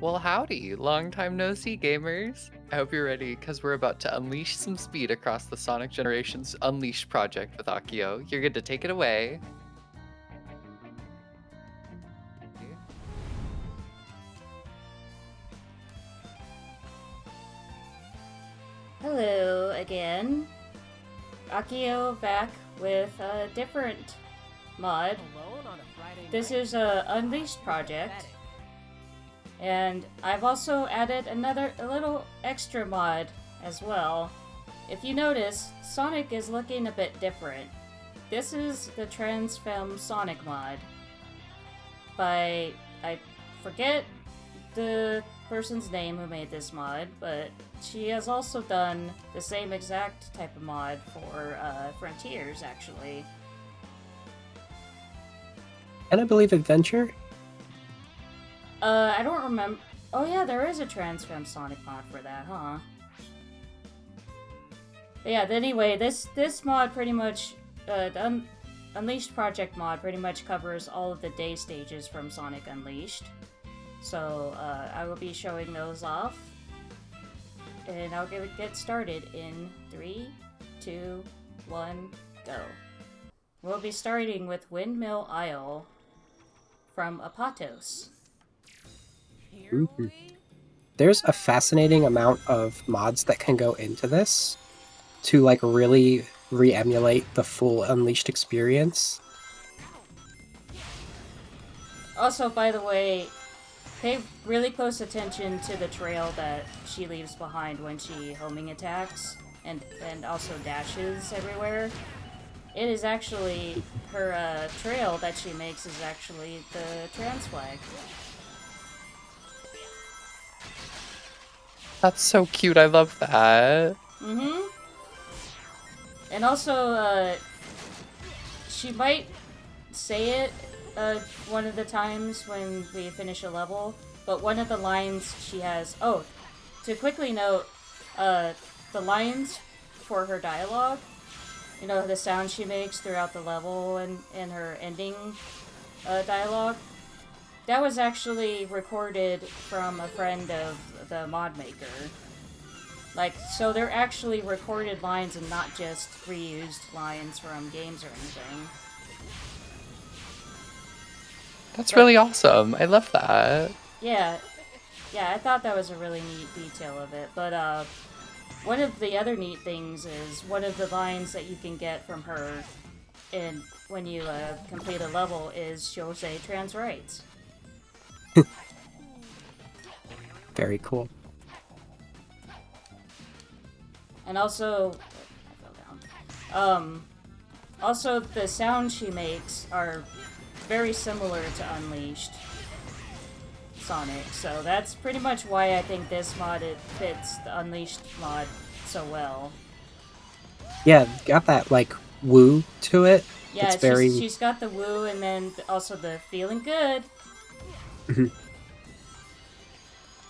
Well, howdy, long time no see, gamers. I hope you're ready, because we're about to unleash some speed across the Sonic Generations Unleashed project with Akio. You're good to take it away. Hello again. Akio back with a different mod. This is a Unleashed project. And I've also added a little extra mod as well. If you notice, Sonic is looking a bit different. This is the Transfem Sonic mod by, I forget the person's name who made this mod, but she has also done the same exact type of mod for Frontiers, actually. And I believe Adventure? I don't remember. Oh yeah, there is a Transfem Sonic mod for that, huh? But yeah, anyway, this mod pretty much, the Unleashed Project mod pretty much covers all of the day stages from Sonic Unleashed. So, I will be showing those off. And I'll get started in 3, 2, 1, go. We'll be starting with Windmill Isle from Apatos. There's a fascinating amount of mods that can go into this to like really re-emulate the full Unleashed experience. Also, by the way, pay really close attention to the trail that she leaves behind when she homing attacks and also dashes everywhere. It is actually her trail that she makes is actually the trans flag. That's so cute, I love that. Mm-hmm. And also, she might say it one of the times when we finish a level, but one of the lines she has... Oh, to quickly note, the lines for her dialogue, you know, the sound she makes throughout the level and her ending dialogue, that was actually recorded from a friend of the mod maker. Like, so they're actually recorded lines and not just reused lines from games or anything. That's really awesome. I love that. Yeah, I thought that was a really neat detail of it. But one of the other neat things is one of the lines that you can get from her when you complete a level is she'll say trans rights. Very cool. And also, I fell down. Also the sounds she makes are very similar to Unleashed Sonic, so that's pretty much why I think this mod fits the Unleashed mod so well. Yeah, got that like woo to it. Yeah, it's very... she's got the woo and then also the feeling good.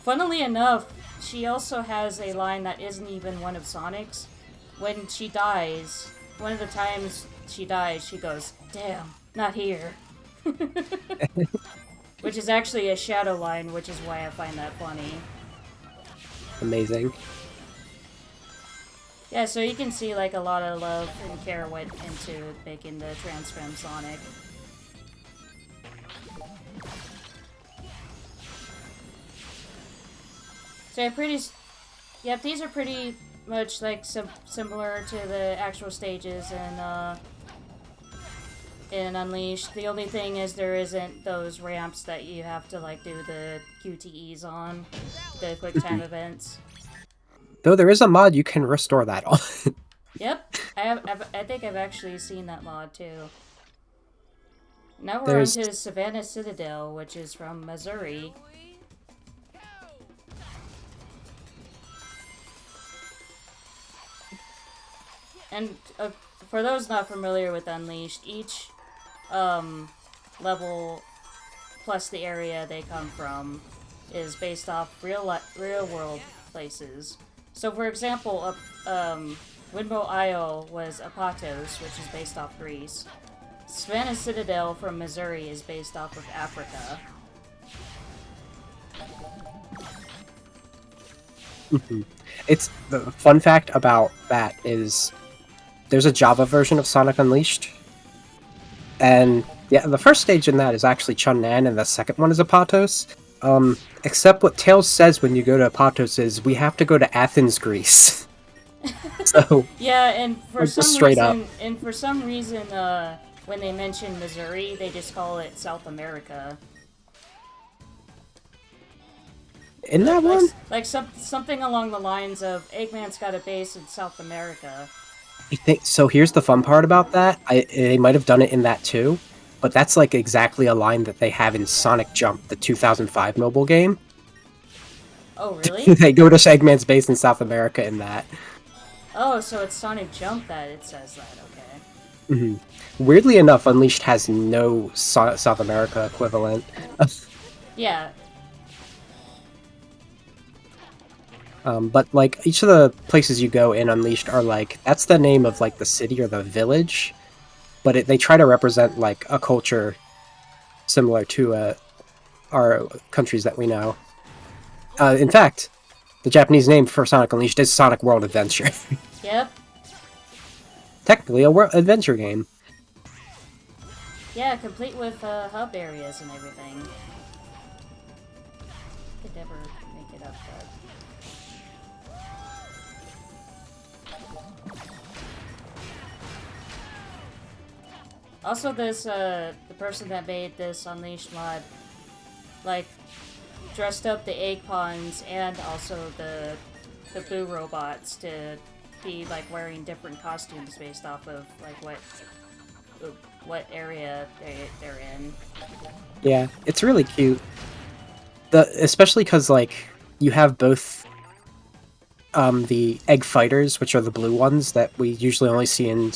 Funnily enough, she also has a line that isn't even one of Sonic's. When she dies, one of the times she dies, she goes, "Damn, not here." Which is actually a shadow line, which is why I find that funny. Amazing. Yeah, so you can see like a lot of love and care went into making the Transfem Sonic. So yep, these are pretty much like similar to the actual stages in Unleashed. The only thing is there isn't those ramps that you have to like do the QTEs on, the quick time events. Though there is a mod you can restore that on. Yep, I think I've actually seen that mod too. Now we're There's... on to Savannah Citadel, which is from Missouri. And for those not familiar with Unleashed, each level plus the area they come from is based off real world places. So, for example, Windmill Isle was Apatos, which is based off Greece. Savannah Citadel from Missouri is based off of Africa. Mhm. It's the fun fact about that is there's a Java version of Sonic Unleashed, and yeah, the first stage in that is actually Chunnan, and the second one is Apatos. Except what Tails says when you go to Apatos is we have to go to Athens, Greece. So Yeah, and for like just some straight up reason, when they mention Missouri, they just call it South America. in that one. Something along the lines of Eggman's got a base in South America. I think so. Here's the fun part about that. They might have done it in that too, but that's like exactly a line that they have in Sonic Jump, the 2005 mobile game. Oh, really? They go to Eggman's base in South America in that. Oh, so it's Sonic Jump that it says that, okay. Weirdly enough, Unleashed has no South America equivalent. Yeah. But like each of the places you go in Unleashed are like that's the name of like the city or the village, but they try to represent like a culture similar to our countries that we know. In fact, the Japanese name for Sonic Unleashed is Sonic World Adventure. Yep. Technically a adventure game. Yeah, complete with hub areas and everything. Could never make it up, but... Also, the person that made this Unleashed mod, like, dressed up the egg pawns and also the boo robots to be, like, wearing different costumes based off of, like, what area they're in. Yeah, it's really cute. Especially because like you have both the egg fighters, which are the blue ones that we usually only see in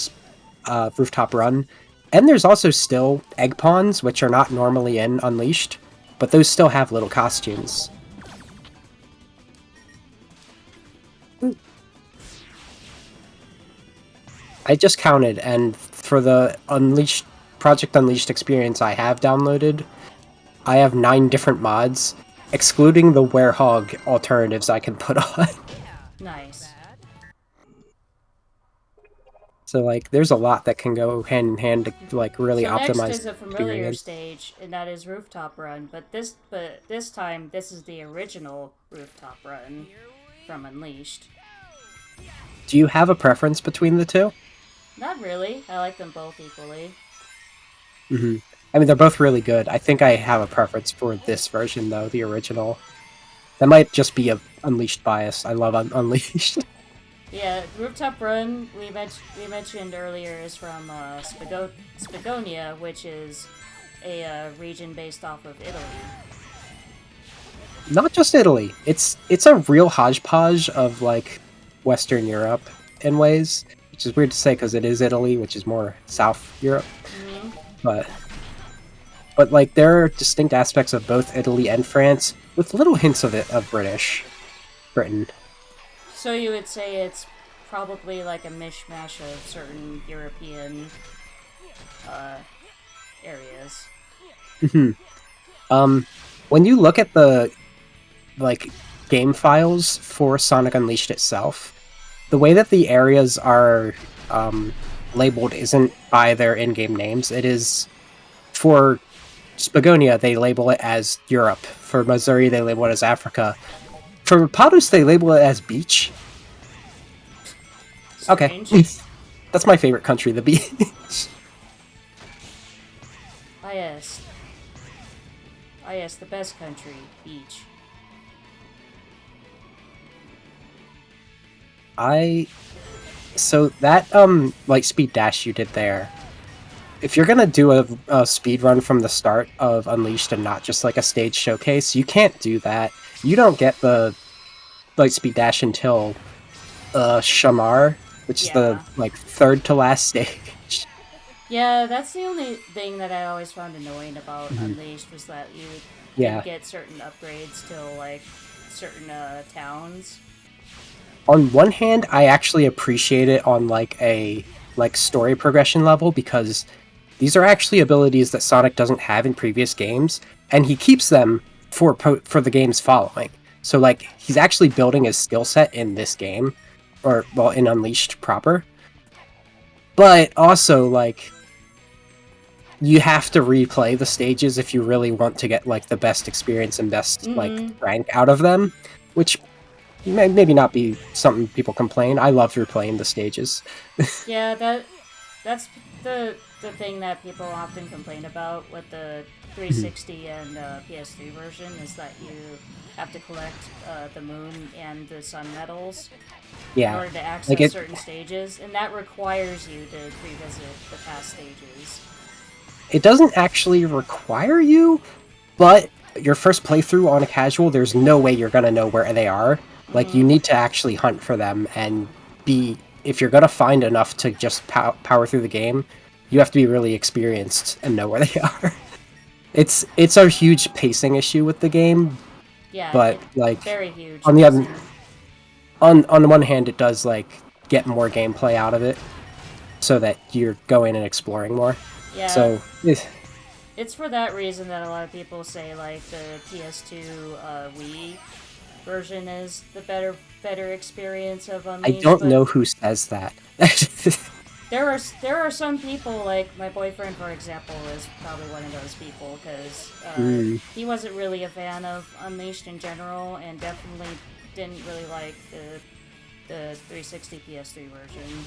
Rooftop Run, and there's also still egg pawns, which are not normally in Unleashed, but those still have little costumes. I just counted, and for the Project Unleashed experience I have downloaded, I have 9 different mods, excluding the Werehog alternatives I can put on. Nice. So, like, there's a lot that can go hand in hand to, like, really optimize next is a familiar experience. stage, and that is Rooftop Run, but this time, this is the original Rooftop Run from Unleashed. Do you have a preference between the two? Not really. I like them both equally. Mm-hmm. I mean, they're both really good. I think I have a preference for this version, though, the original. That might just be a Unleashed bias. I love Unleashed. Yeah, Rooftop Run, we mentioned earlier, is from Spagonia, which is a region based off of Italy. Not just Italy. It's a real hodgepodge of, like, Western Europe in ways, which is weird to say because it is Italy, which is more South Europe. Mm-hmm. But like there are distinct aspects of both Italy and France, with little hints of Britain. So you would say it's probably like a mishmash of certain European areas. When you look at the like game files for Sonic Unleashed itself, the way that the areas are labeled isn't by their in-game names. It is for Spagonia, they label it as Europe. For Missouri, they label it as Africa. For Pados, they label it as beach. Strange. Okay. That's my favorite country, the beach. Ah, yes. Ah, yes, the best country, beach. So that, like, speed dash you did there, if you're gonna do a speed run from the start of Unleashed and not just, like, a stage showcase, you can't do that. You don't get the light speed dash until, Shamar, which is the, like, third to last stage. Yeah, that's the only thing that I always found annoying about Unleashed was that you didn't get certain upgrades till, like, certain, towns. On one hand, I actually appreciate it on, like, a, like, story progression level, because these are actually abilities that Sonic doesn't have in previous games, and he keeps them for the games following. So like he's actually building his skill set in this game, or well, in Unleashed proper. But also like you have to replay the stages if you really want to get like the best experience and best like rank out of them, which may maybe not be something people complain. I love replaying the stages. Yeah, that's the thing that people often complain about with the 360 and PS3 version is that you have to collect the moon and the sun medals in Yeah, order to like access it. certain stages, and that requires you to revisit the past stages. It doesn't actually require you, but your first playthrough on a casual, there's no way you're gonna know where they are. Like you need to actually hunt for them and be. If you're gonna find enough to just power through the game, you have to be really experienced and know where they are. It's a huge pacing issue with the game, Yeah, but it's like very huge. on the other on the one hand, it does like get more gameplay out of it, so that you're going and exploring more. Yeah, So it's for that reason that a lot of people say like the PS2 Wii version is the better experience of I Unleashed. don't But know who says that. there are some people, like my boyfriend for example is probably one of those people, because he wasn't really a fan of Unleashed in general, and definitely didn't really like the 360 PS3 version.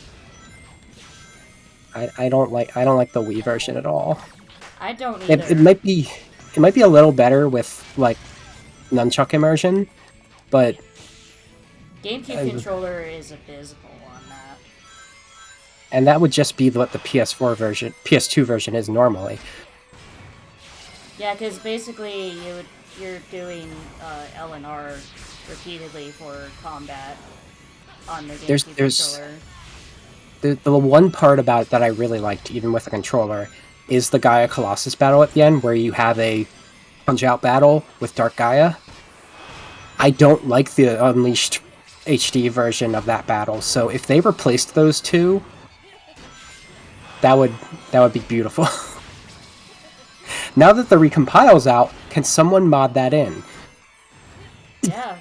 I don't like the Wii version at all. I don't either. It might be a little better with like nunchuck immersion, but GameCube controller is abysmal on that. and that would just be what the PS2 version is normally. Yeah, because basically you're doing L and R repeatedly for combat on the GameCube controller. The one part about it that I really liked, even with the controller, is the Gaia Colossus battle at the end, where you have a punch-out battle with Dark Gaia. I don't like the Unleashed HD version of that battle, so if they replaced those two, that would be beautiful. Now that the recompile's out, can someone mod that in? Yeah.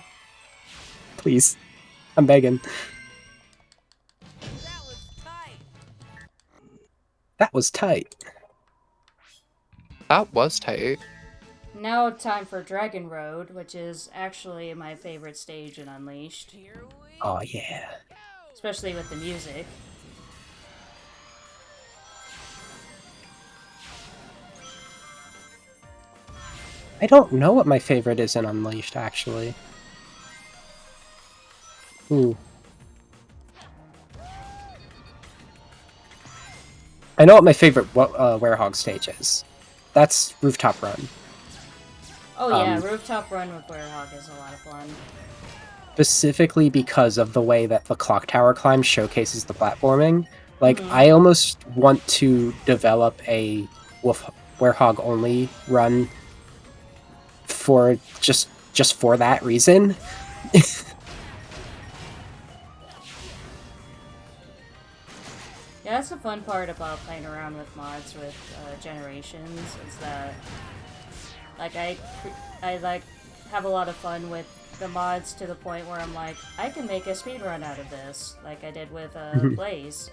Please. I'm begging. That was tight. That was tight. Now time for Dragon Road, which is actually my favorite stage in Unleashed. Oh yeah. Especially with the music. I don't know what my favorite is in Unleashed, actually. Ooh. I know what my favorite Werehog stage is. That's Rooftop Run. Oh yeah, Rooftop Run with Werehog is a lot of fun. Specifically because of the way that the clock tower climb showcases the platforming. Like, I almost want to develop a Werehog only run for just for that reason. Yeah, that's the fun part about playing around with mods with Generations, is that like I like have a lot of fun with the mods to the point where I'm like, I can make a speedrun out of this, like I did with Blaze.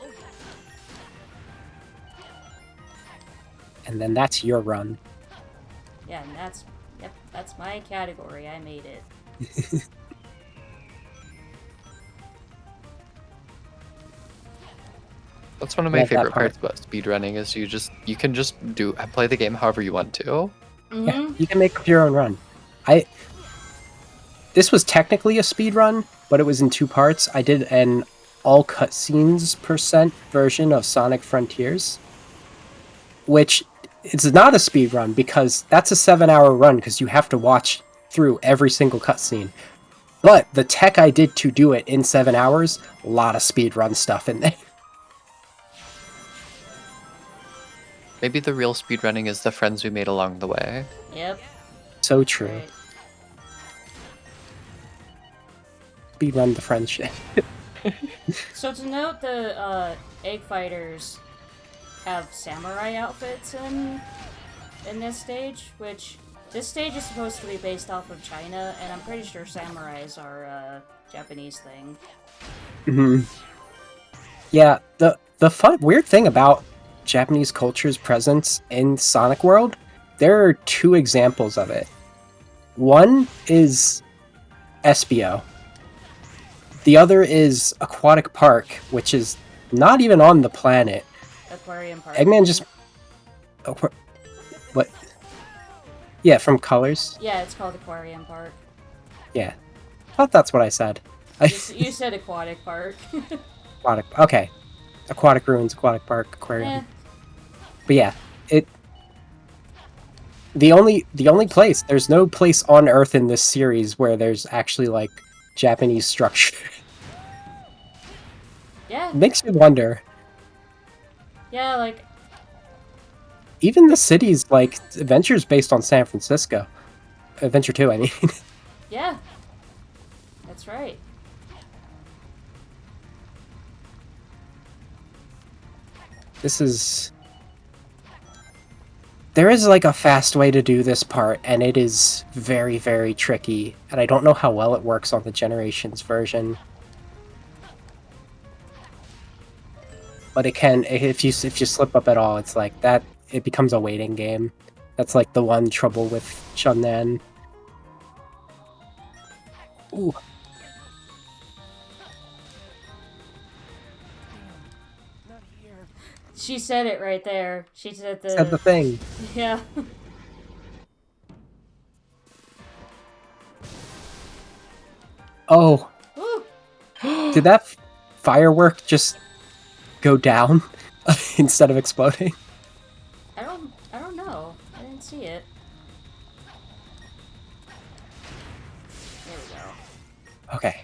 And then that's your run. Yeah, and that's my category. I made it. That's one of my favorite parts about speedrunning is you can just play the game however you want to. Yeah, you can make up your own run. This was technically a speed run, but it was in 2 parts. I did an all cutscenes % version of Sonic Frontiers, which it's not a speed run because that's a 7-hour run because you have to watch through every single cutscene. But the tech I did to do it in 7 hours, a lot of speed run stuff in there. Maybe the real speedrunning is the friends we made along the way. Yep. So true. Right. Speed run the friendship. So to note, the Egg Fighters have samurai outfits in this stage, which This stage is supposed to be based off of China, and I'm pretty sure samurais are a Japanese thing. Hmm. Yeah, the fun weird thing about Japanese culture's presence in Sonic World, there are two examples of it. One is Espio. The other is Aquatic Park, which is not even on the planet. Aquarium Park. Eggman just... What? Yeah, from Colors. Yeah, it's called Aquarium Park. Yeah. I thought that's what I said. You said Aquatic Park. Aquatic... Okay. Aquatic Ruins, Aquatic Park, Aquarium. Eh. But yeah, it... The only place, there's no place on Earth in this series where there's actually, like, Japanese structure. Yeah. Makes me wonder. Yeah, like... Even the cities, like, Adventure's based on San Francisco. Adventure 2, I mean. Yeah. That's right. This is... There is, like, a fast way to do this part, and it is very, very tricky. And I don't know how well it works on the Generations version. But it can, if you slip up at all, it's like that, it becomes a waiting game. That's like the one trouble with Chun-Nan. Ooh. She said it right there. She said Said the thing. Yeah. Oh. Woo. Did that firework just go down instead of exploding? I don't know. I didn't see it. There we go. Okay.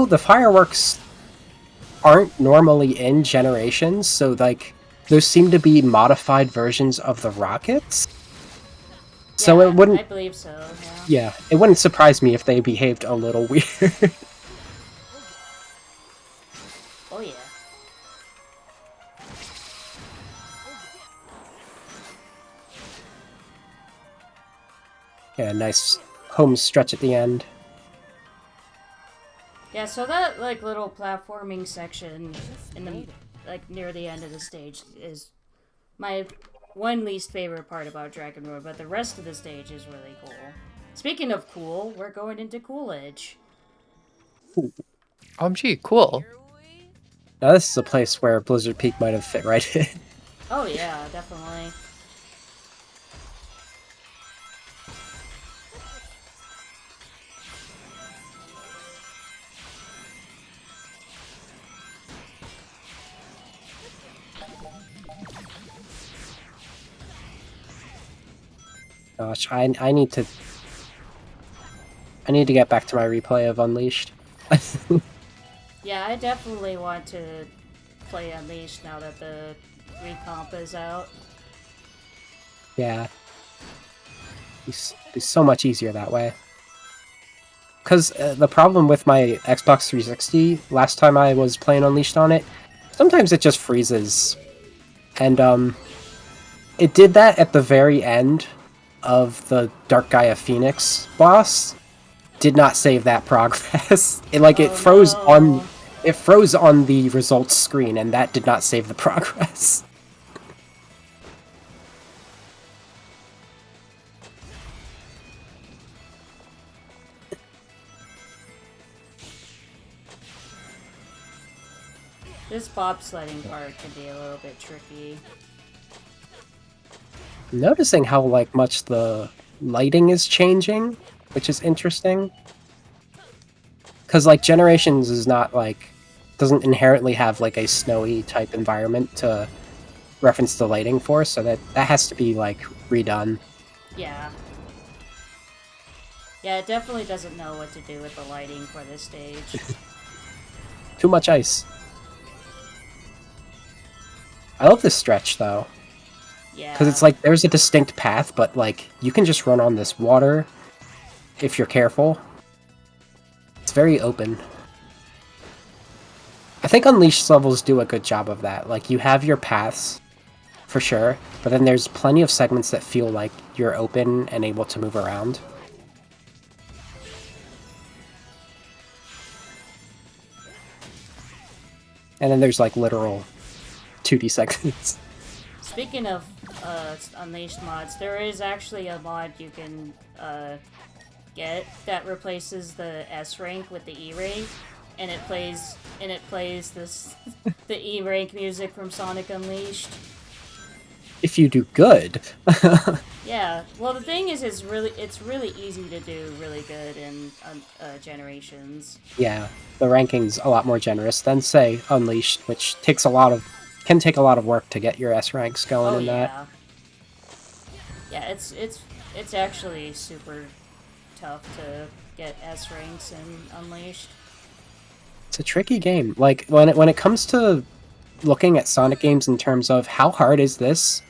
The fireworks aren't normally in Generations, so, like, those seem to be modified versions of the rockets. So Yeah, it wouldn't... I believe so, yeah. Yeah, it wouldn't surprise me if they behaved a little weird. Oh, yeah. Yeah, nice home stretch at the end. Yeah, so that, like, little platforming section in the, like, near the end of the stage is my one least favorite part about Dragon Road, but the rest of the stage is really cool. Speaking of cool, we're going into Coolidge. OMG, cool. Now this is a place where Blizzard Peak might have fit right in. Oh yeah, definitely. Gosh, I need to get back to my replay of Unleashed. Yeah, I definitely want to play Unleashed now that the recomp is out. Yeah. It's so much easier that way. Because the problem with my Xbox 360, last time I was playing Unleashed on it, sometimes it just freezes. And it did that at the very end of the Dark Gaia Phoenix boss. Did not save that progress. It froze no. on the results screen, and that did not save the progress. This bobsledding part can be a little bit tricky. I'm noticing how much the lighting is changing, which is interesting. Because Generations is not doesn't inherently have a snowy type environment to reference the lighting for, so that has to be redone. Yeah. Yeah, it definitely doesn't know what to do with the lighting for this stage. Too much ice. I love this stretch though. Yeah. Because it's there's a distinct path, but you can just run on this water if you're careful. It's very open. I think Unleashed levels do a good job of that. You have your paths, for sure. But then there's plenty of segments that feel like you're open and able to move around. And then there's like literal 2D segments. Speaking of Unleashed mods, there is actually a mod you can get that replaces the S rank with the E rank, and it plays this the E rank music from Sonic Unleashed. If you do good. Yeah, well the thing is, it's really easy to do really good in Generations. Yeah, the ranking's a lot more generous than, say, Unleashed, which can take a lot of work to get your S ranks going in that. Yeah, it's actually super tough to get S ranks in Unleashed. It's a tricky game. Like when it comes to looking at Sonic games in terms of how hard is this,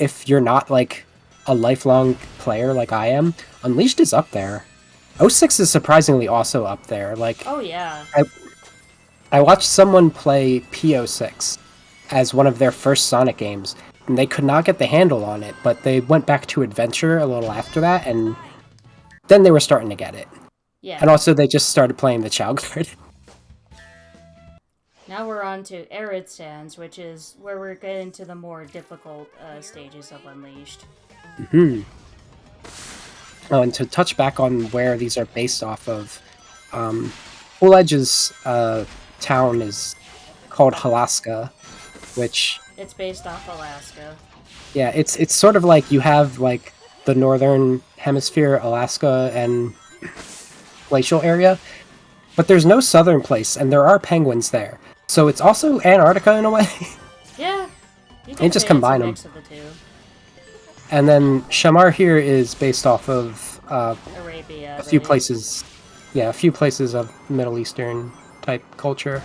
if you're not like a lifelong player like I am, Unleashed is up there. 06 is surprisingly also up there. Like, oh yeah, I watched someone play P06 as one of their first Sonic games, and they could not get the handle on it, but they went back to Adventure a little after that, and then they were starting to get it. yeah. And also they just started playing the Chow Guard. Now we're on to Arid Sands, which is where we're getting to the more difficult stages of Unleashed. Mm-hmm. Oh, and to touch back on where these are based off of, Full Edge's town is called Alaska, which... It's based off Alaska. Yeah, it's sort of like you have like the northern hemisphere, Alaska and glacial area, but there's no southern place, and there are penguins there. So it's also Antarctica in a way. Yeah, you And can just say combine it's a them. mix of the two. And then Shamar here is based off of Arabia. a few places. Yeah, a few places of Middle Eastern type culture.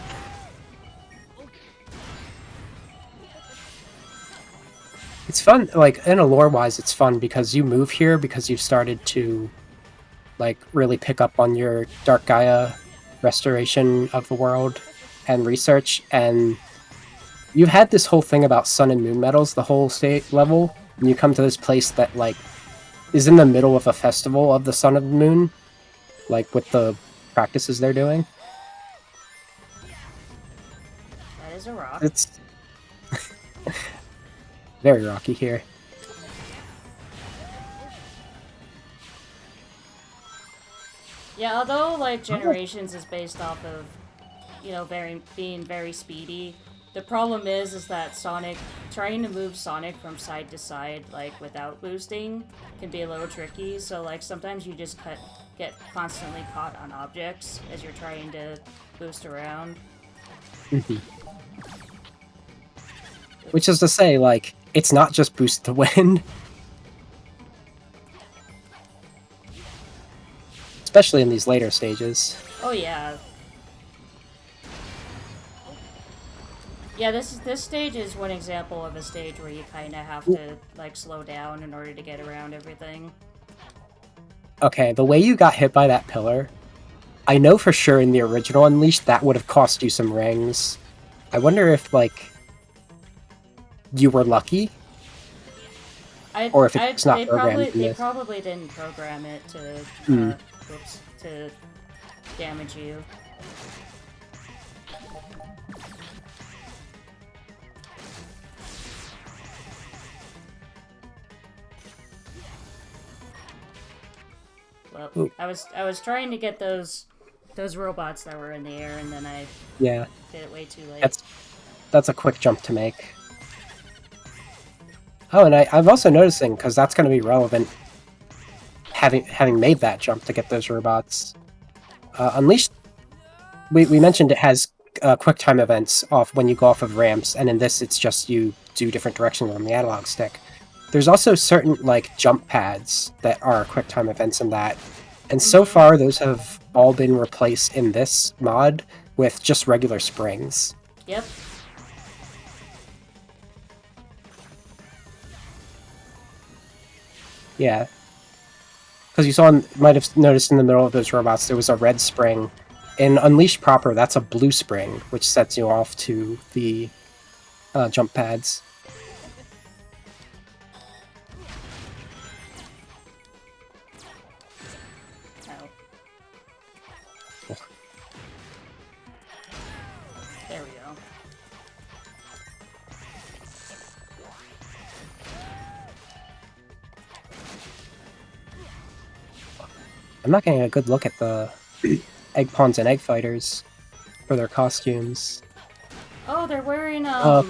It's fun, like, in a lore-wise, it's fun because you move here because you've started to, like, really pick up on your Dark Gaia restoration of the world and research, and you've had this whole thing about sun and moon metals the whole state level, and you come to this place that, like, is in the middle of a festival of the sun and moon, like, with the practices they're doing. That is a rock. It's very rocky here. Yeah, although like Generations is based off of, being very speedy. The problem is that Sonic, trying to move Sonic from side to side, like without boosting, can be a little tricky. So like sometimes you just get constantly caught on objects as you're trying to boost around. Which is to say, like, it's not just boost the wind. Especially in these later stages. Oh yeah. Yeah, this stage is one example of a stage where you kind of have to like slow down in order to get around everything. Okay, the way you got hit by that pillar, I know for sure in the original Unleashed that would have cost you some rings. I wonder if, like, you were lucky? Or if it's not programmed in They this. probably didn't program it to, to damage you. Well, Ooh. I was trying to get those robots that were in the air, and then I Yeah, did it way too late. that's a quick jump to make. Oh, and I'm also noticing, because that's going to be relevant, having made that jump to get those robots. Unleashed, we mentioned it has quick time events off when you go off of ramps, and in this it's just you do different directions on the analog stick. There's also certain, like, jump pads that are quick time events in that, and so far those have all been replaced in this mod with just regular springs. Yep. Yeah. Because you might have noticed in the middle of those robots there was a red spring. In Unleashed proper, that's a blue spring, which sets you off to the jump pads. There we go. I'm not getting a good look at the egg pawns and egg fighters for their costumes. Oh, they're wearing, I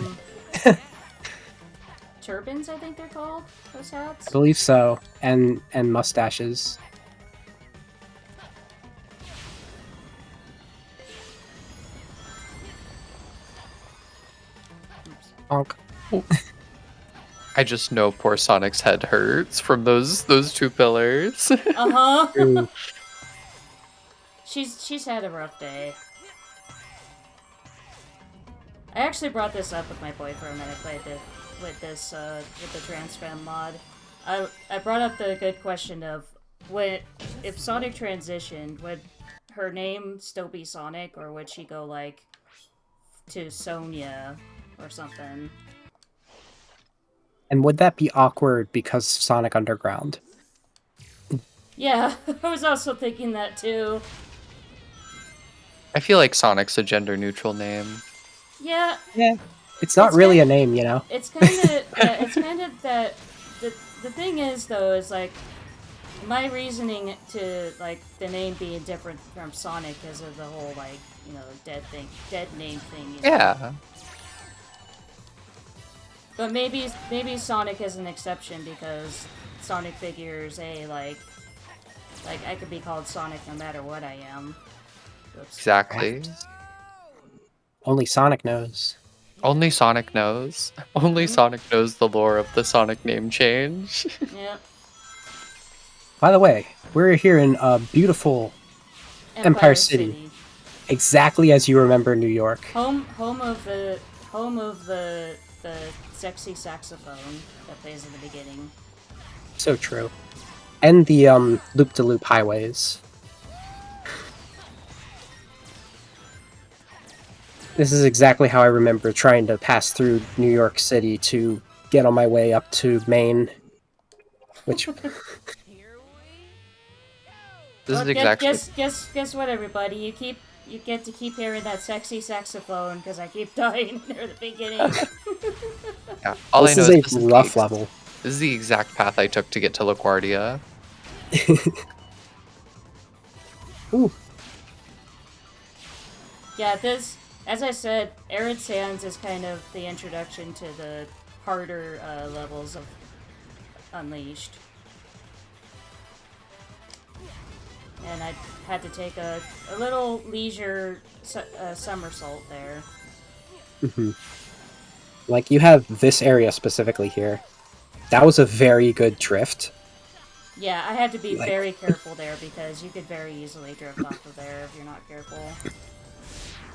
turbans, I think they're called? Those hats? believe so, and mustaches. Honk. I just know poor Sonic's head hurts from those two pillars. Uh-huh. Ooh. She's had a rough day. I actually brought this up with my boyfriend when I played it with the Transfem mod. I brought up the good question of if Sonic transitioned, would her name still be Sonic, or would she go like to Sonia or something? And would that be awkward because Sonic Underground? Yeah, I was also thinking that too. I feel like Sonic's a gender neutral name. Yeah, Yeah. It's not really a name, you know? it's kind of yeah, it's kind of that. The thing is though is like my reasoning to like the name being different from Sonic because of the whole like dead name thing. Yeah. But maybe Sonic is an exception because Sonic figures like I could be called Sonic no matter what I am. Oops. Exactly. Only Sonic knows. Only Sonic knows. Only Sonic knows the lore of the Sonic name change. Yep. By the way, we're here in beautiful Empire City. Exactly as you remember New York. Home of the the sexy saxophone that plays in the beginning. So true. And the loop-de-loop highways. This is exactly how I remember trying to pass through New York City to get on my way up to Maine. Which This is Well, exactly. guess what, everybody? You get to keep hearing that sexy saxophone because I keep dying near the beginning. Yeah. All I this know is is a this is rough level. This is the exact path I took to get to LaGuardia. Ooh. Yeah, this, as I said, Arid Sands is kind of the introduction to the harder levels of Unleashed. And I had to take a little leisure somersault there. Mm-hmm. Like, you have this area specifically here. That was a very good drift. Yeah, I had to be very careful there because you could very easily drift off of there if you're not careful.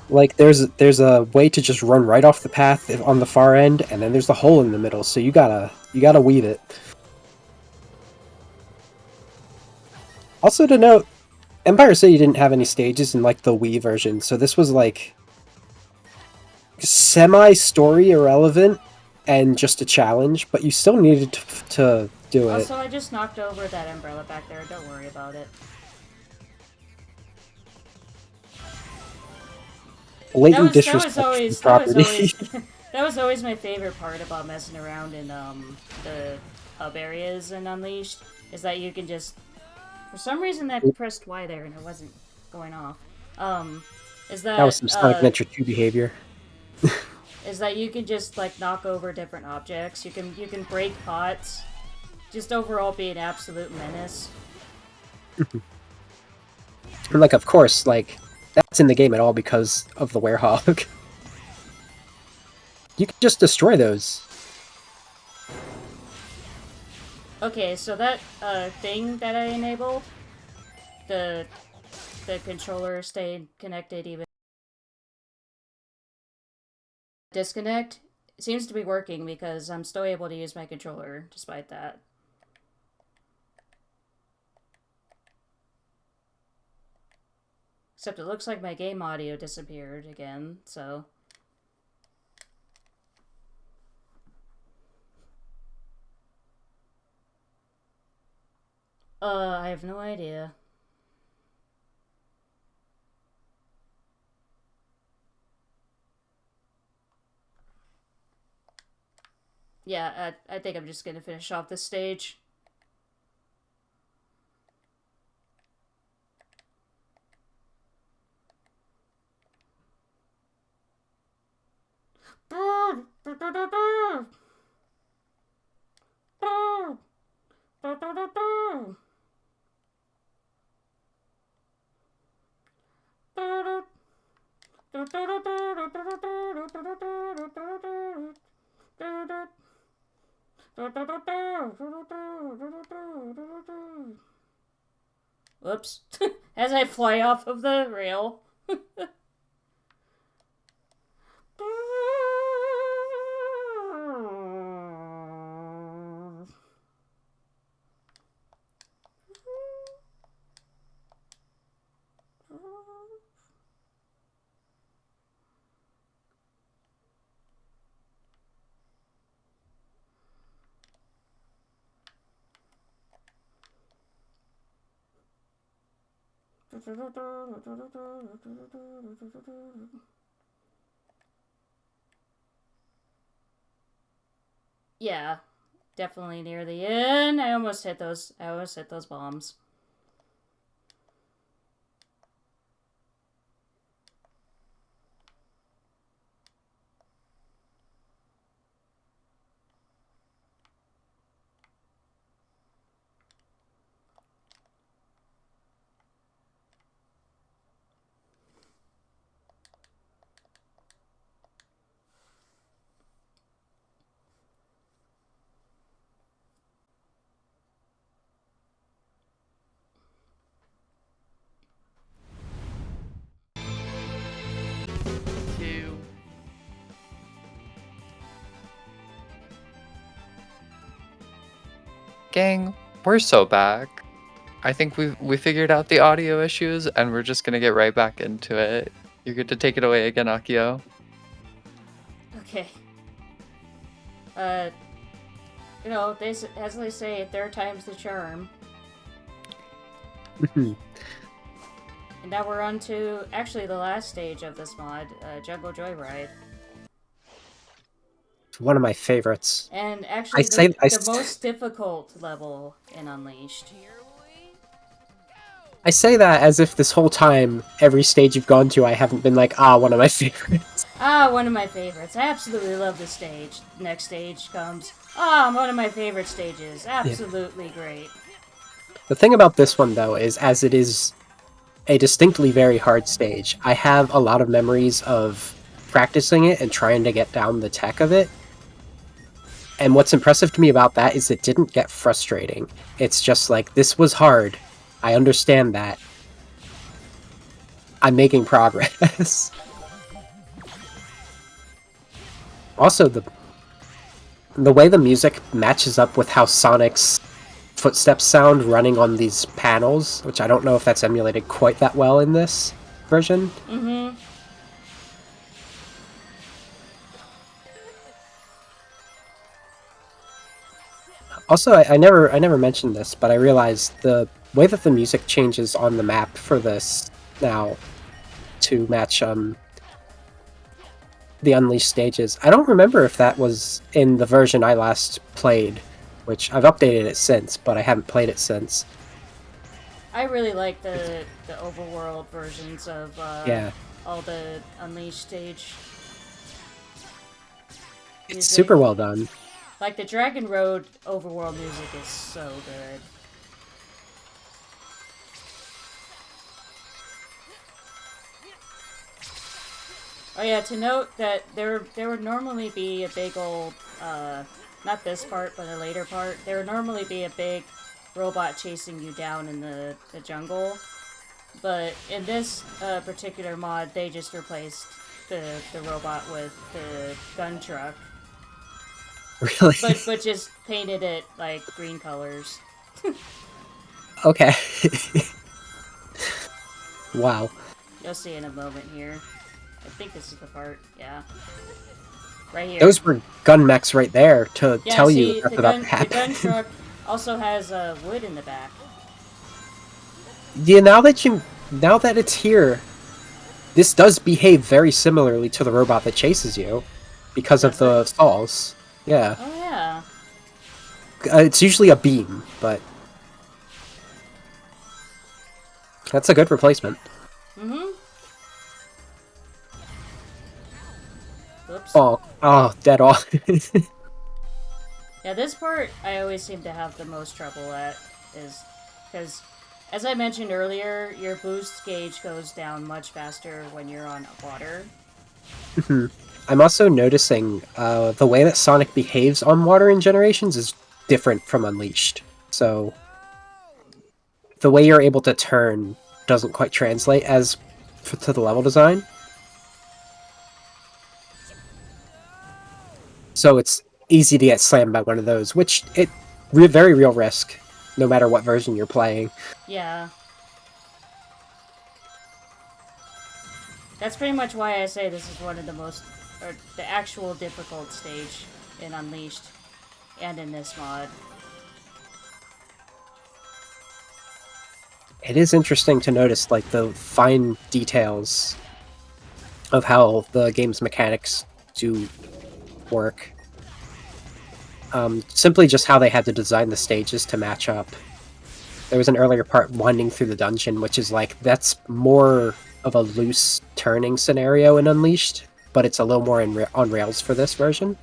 Like, there's a way to just run right off the path on the far end, and then there's the hole in the middle, so you gotta weave it. Also to note, Empire City didn't have any stages in like the Wii version, so this was like semi-story irrelevant and just a challenge, but you still needed to do it. Also, I just knocked over that umbrella back there. Don't worry about it. Blatant disrespect for property. That was always my favorite part about messing around in the hub areas in Unleashed, is that you can just, for some reason I pressed Y there and it wasn't going off. Is that was some Sonic Adventure 2 behavior. is that you can just like knock over different objects. You can break pots. Just overall be an absolute menace. And like, of course, like, that's in the game at all because of the Werehog. You can just destroy those. Okay, so that thing that I enabled, the controller stayed connected even disconnect, seems to be working because I'm still able to use my controller despite that. Except it looks like my game audio disappeared again, so... I have no idea. Yeah, I think I'm just gonna finish off this stage. Whoops. As I fly off of the rail. Yeah, definitely near the end. I almost hit those bombs. Two. Gang, we're so back. I think we figured out the audio issues, and we're just gonna get right back into it. You're good to take it away again, Akio. Okay. As they say, third time's the charm. And now we're on to actually the last stage of this mod, Jungle Joyride. One of my favorites. And actually the most difficult level in Unleashed. I say that as if this whole time, every stage you've gone to, I haven't been like, one of my favorites. One of my favorites. I absolutely love this stage. Next stage comes. One of my favorite stages. Absolutely great. The thing about this one, though, is as it is a distinctly very hard stage, I have a lot of memories of practicing it and trying to get down the tech of it. And what's impressive to me about that is it didn't get frustrating. It's just like, this was hard. I understand that. I'm making progress. Also, the way the music matches up with how Sonic's footsteps sound running on these panels, which I don't know if that's emulated quite that well in this version. Mm-hmm. Also, I never mentioned this, but I realized the way that the music changes on the map for this now to match the Unleashed stages. I don't remember if that was in the version I last played, which I've updated it since, but I haven't played it since. I really like the overworld versions of all the Unleashed stage. It's super well done. Like, the Dragon Road overworld music is so good. Oh yeah, to note that there would normally be a big old, not this part, but a later part, there would normally be a big robot chasing you down in the jungle. But in this particular mod, they just replaced the robot with the gun truck. Really? But just painted it like green colors. Okay. Wow. You'll see in a moment here. I think this is the part, yeah. Right here. Those were gun mechs right there to tell you that's about to happen. The gun truck also has wood in the back. Yeah, now that it's here, this does behave very similarly to the robot that chases you because of the stalls. Yeah. Oh yeah. It's usually a beam, but that's a good replacement. Mm-hmm. Oops. Oh, dead off. Yeah, this part I always seem to have the most trouble at, is because, as I mentioned earlier, your boost gauge goes down much faster when you're on water. I'm also noticing the way that Sonic behaves on water in Generations is different from Unleashed. So the way you're able to turn doesn't quite translate as to the level design. So it's easy to get slammed by one of those, which very real risk, no matter what version you're playing. Yeah. That's pretty much why I say this is one of the most, or the actual difficult stage in Unleashed and in this mod. It is interesting to notice like the fine details of how the game's mechanics do work. Simply just how they had to design the stages to match up. There was an earlier part winding through the dungeon, which is like, that's more of a loose turning scenario in Unleashed, but it's a little more on rails for this version.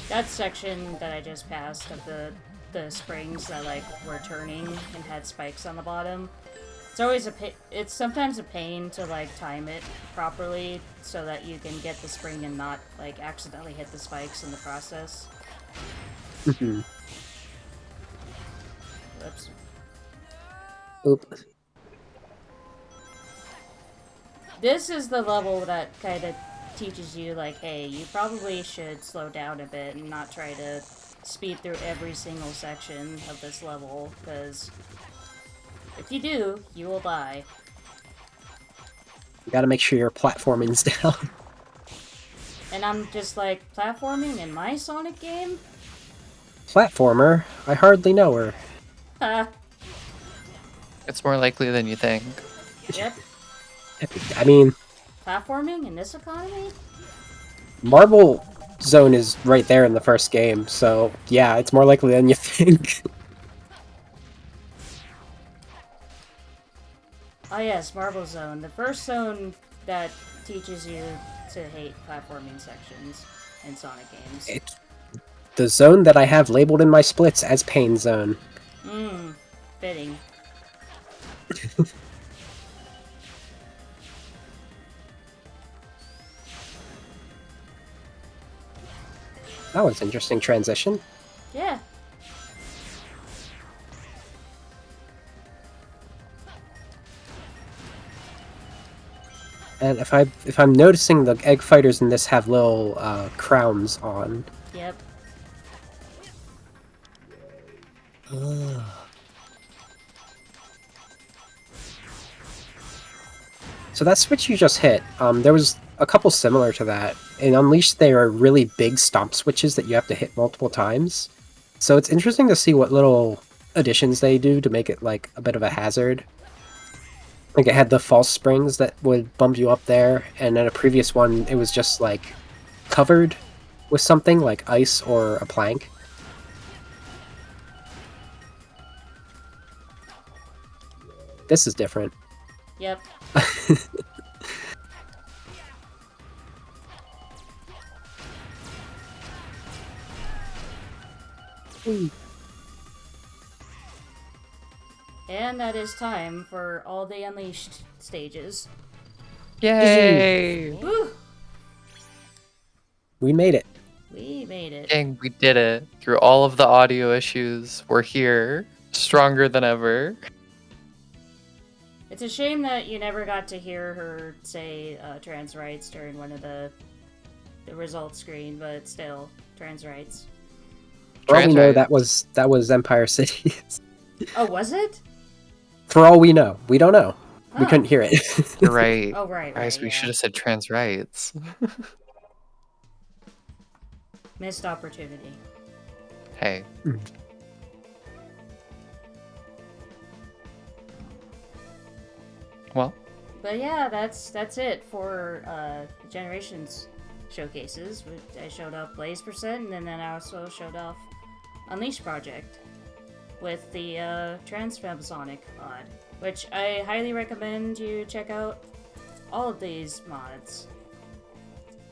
That section that I just passed of the springs that like were turning and had spikes on the bottom. It's always it's sometimes a pain to like time it properly so that you can get the spring and not like accidentally hit the spikes in the process. Mhm. Oops. Oop. This is the level that kind of teaches you like, hey, you probably should slow down a bit and not try to speed through every single section of this level, because if you do, you will die. You gotta make sure your platforming's down. And I'm just like, platforming in my Sonic game? Platformer? I hardly know her. It's more likely than you think. Yep. I mean, Platforming in this economy? Marble Zone is right there in the first game, so yeah, it's more likely than you think. Oh yes, Marble Zone. The first zone that teaches you to hate platforming sections in Sonic games. The zone that I have labeled in my splits as Pain Zone. Fitting. That was an interesting transition. Yeah. And if I'm noticing, the egg fighters in this have little crowns on. Yep. So that switch you just hit, there was a couple similar to that. In Unleashed, they are really big stomp switches that you have to hit multiple times. So it's interesting to see what little additions they do to make it like a bit of a hazard. Like it had the false springs that would bump you up there, and in a previous one, it was just like covered with something like ice or a plank. This is different. Yep. And that is time for all the Unleashed stages. Yay! Woo! We made it. We made it. Dang, we did it. Through all of the audio issues, we're here, stronger than ever. It's a shame that you never got to hear her say trans rights during one of the results screen, but still, trans rights. For all we know, Trans that was Empire City. Oh, was it? For all we know, we don't know. We Huh. couldn't hear it. You're right. Oh, right, Guys, we yeah. should have said trans rights. Missed opportunity. Hey. Well, But yeah, that's it for Generations showcases. I showed off Blaze%, and then I also showed off Unleashed Project with the Transfem Sonic mod, which I highly recommend you check out all of these mods.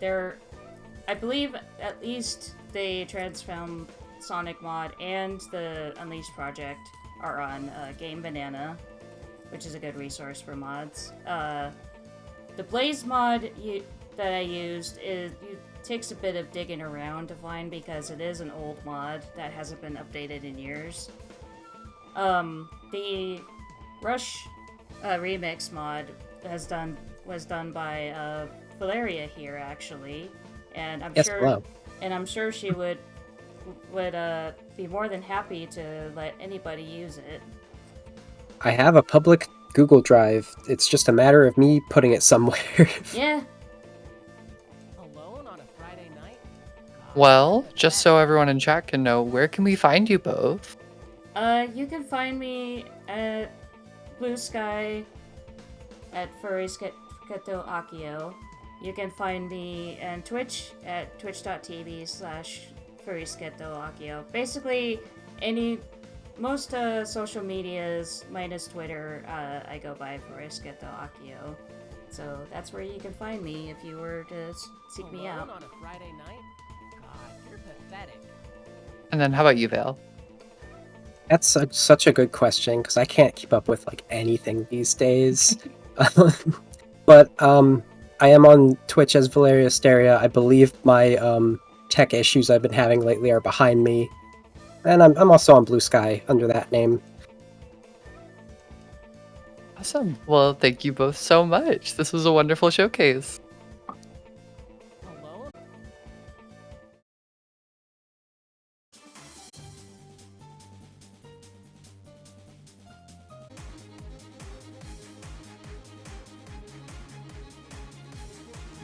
I believe at least the Transfem Sonic mod and the Unleashed Project are on Game Banana, which is a good resource for mods. The Blaze mod that I used takes a bit of digging around to find because it is an old mod that hasn't been updated in years. The Rush remix mod was done by Valeria here actually, and I'm sure she would be more than happy to let anybody use it. I have a public Google Drive. It's just a matter of me putting it somewhere. Yeah. Alone on a Friday night? Well, just so everyone in chat can know, where can we find you both? You can find me at Blue Sky at Furrysketto Akio. You can find me on Twitch at twitch.tv/Furrysketto Akio. Basically, most social medias minus Twitter, I go by Furrysketto Akio. So that's where you can find me if you were to seek me out. On a Friday night? God, you're pathetic. And then how about you, Vale? That's such a good question, because I can't keep up with like anything these days. But I am on Twitch as ValeriaAsteria. I believe my tech issues I've been having lately are behind me. And I'm also on Blue Sky under that name. Awesome. Well, thank you both so much. This was a wonderful showcase. Alone?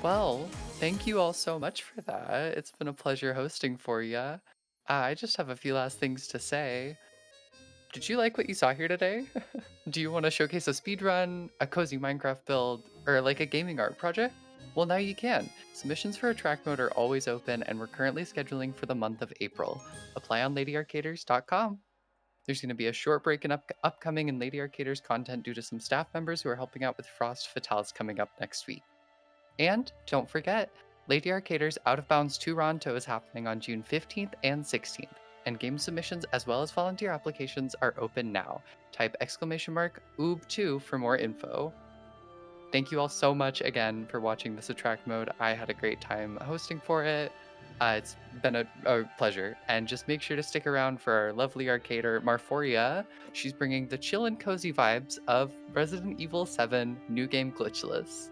Well, thank you all so much for that. It's been a pleasure hosting for you. I just have a few last things to say. Did you like what you saw here today? Do you want to showcase a speedrun, a cozy Minecraft build, or like a gaming art project? Well, now you can. Submissions for a track mode are always open, and we're currently scheduling for the month of April. Apply on ladyarcaders.com. There's going to be a short break in upcoming in Lady Arcaders content due to some staff members who are helping out with Frost Fatales coming up next week. And don't forget, Lady Arcaders Out of Bounds Toronto is happening on June 15th and 16th, and game submissions as well as volunteer applications are open now. Type !OOB2 for more info. Thank you all so much again for watching this Attract Mode. I had a great time hosting for it. It's been a pleasure. And just make sure to stick around for our lovely arcader, Marforia. She's bringing the chill and cozy vibes of Resident Evil 7 New Game Glitchless.